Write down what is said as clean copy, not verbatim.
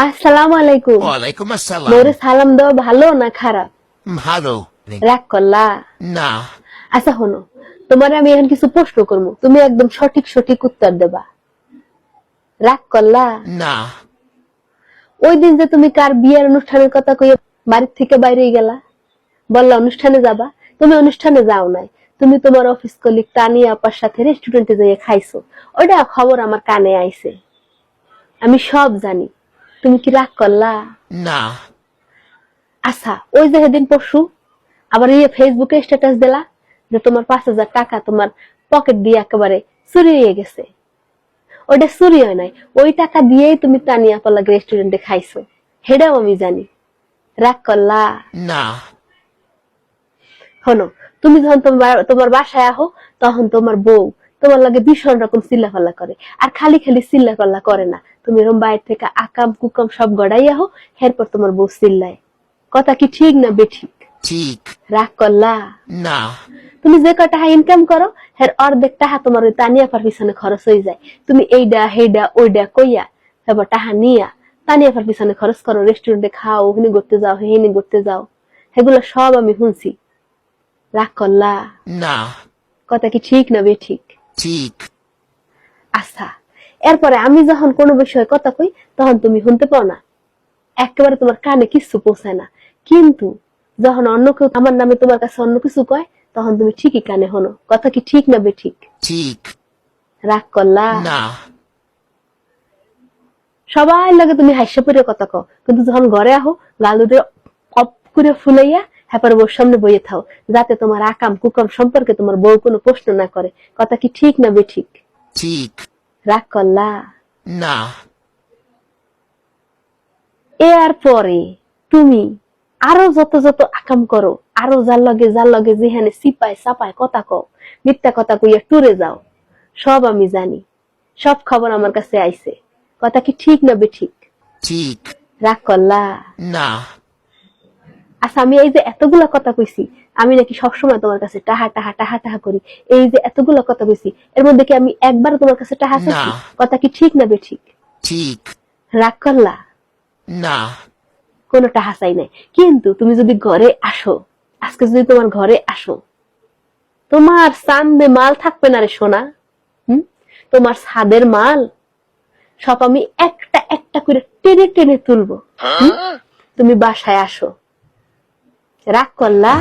আসসালামু আলাইকুম। ওয়ালাইকুম আসসালাম। মোরে সালাম দেওয়া ভালো না খারাপ? ভালো। রাগ করলা? না। আচ্ছা হনো, তোমার আমি এখন কিছু প্রশ্ন করবো, তুমি একদম সঠিক সঠিক উত্তর দেবা। রাগ করলা? না। ওই দিন যে তুমি কার বিয়ের অনুষ্ঠানের কথা কইয়া বাড়ির থেকে বাইরে গেলা, বললা অনুষ্ঠানে যাবা, তুমি অনুষ্ঠানে যাও নাই, তুমি তোমার অফিস কলিগ তানিয়া আপার সাথে রেস্টুরেন্টে যেয়ে খাইছো, ওইটা খবর আমার কানে আইছে, আমি সব জানি। তুমি কি রাগ করলা? না। আচ্ছা, ওই যে সেদিন পরশু আবার ফেসবুকে স্ট্যাটাস দিলা যে তোমার 5,000 টাকা তোমার পকেট দিয়ে একেবারে চুরি হয়ে গেছে। ওটা চুরি হয় নাই, ওই টাকা দিয়েই তুমি তানিয়া পাল্লা রেস্টুরেন্টে খাইছো, সেটাও আমি জানি। রাগ করলা? না। হনো, তুমি যখন তোমার বাসায় আহো, তখন তোমার বউ তোমার লাগে ভীষণ রকম চিল্লাফাল্লা করে, আর খালি খালি চিল্লাফাল্লা করে না, তুমি এরকম বাইরে থেকে আকাম কুকাম সব গড়াই আহো, এরপর তোমার বউ চিল্লায়। কথা কি ঠিক না বেঠিক? ঠিক। রাগ করলা? না। তুমি যে কয় টাকা ইনকাম করো, এর অর্ধেক টাকা তোমার ওই তানিয়া পার পিছনে খরচ হয়ে যায়। তুমি এইডা হেডা ওইডা কইয়া তারপর টাকা নিয়া তানিয়া পার পিছনে খরচ করো, রেস্টুরেন্টে খাও, ওখানে ঘুরতে যাও, হেনে ঘুরতে যাও, সেগুলো সব আমি শুনছি। রাগ করলা? না। কথা কি ঠিক না বেঠিক? ঠিক। আচ্ছা, এরপরে আমি যখন কোনো বিষয়ে কথা কই, তখন তুমি শুনতে পাও না, একেবারে তোমার কানে কিছু পৌঁছায় না, কিন্তু যখন অন্য কেউ আমার নামে তোমার কাছে অন্য কিছু কয়, তখন তুমি ঠিকই কানে হনো। কথা কি ঠিক না বেঠিক? ঠিক। রাগ করলা? না। সবাই লাগে তুমি হাস্য করে কথা কও, কিন্তু যখন ঘরে আহো গালুরে অপ করে ফুলাইয়া হ্যাপার বউর সামনে বইয়ে থাও, যাতে তোমার আকাম কুকাম সম্পর্কে তোমার বউ কোনো প্রশ্ন না করে। কথা কি ঠিক না বেঠিক? ঠিক। রাগ করলা? না। এর পরে তুমি আরো যত যত আকাম করো, আরো যার লগে যেখানে সিপায় সাপায় কথা কও, মিথ্যা কথা কইয়া টুরে যাও, সব আমি জানি, সব খবর আমার কাছে আইছে। কথা কি ঠিক না বেঠিক? ঠিক। রাগ করলা? না। আচ্ছা, আমি এই যে এতগুলা কথা কইছি, আমি নাকি সবসময় তোমার কাছে টাহা টাহা টাহা টাহা করি, এই যে এতগুলা কথা কইছি, এর মধ্যে কি আমি একবার তোমার কাছে টাহা চাইছি? না। কথা কি ঠিক না বেঠিক? ঠিক। রাগ করলা? না। কোনো টাহা চাই নাই, কিন্তু তুমি যদি ঘরে আসো, আজকে যদি তোমার ঘরে আসো, তোমার চান্দে মাল থাকবে না রে সোনা। তোমার ছাদের মাল সব আমি একটা একটা করে টেনে টেনে তুলবো। তুমি বাসায় আসো। রাগ করলা?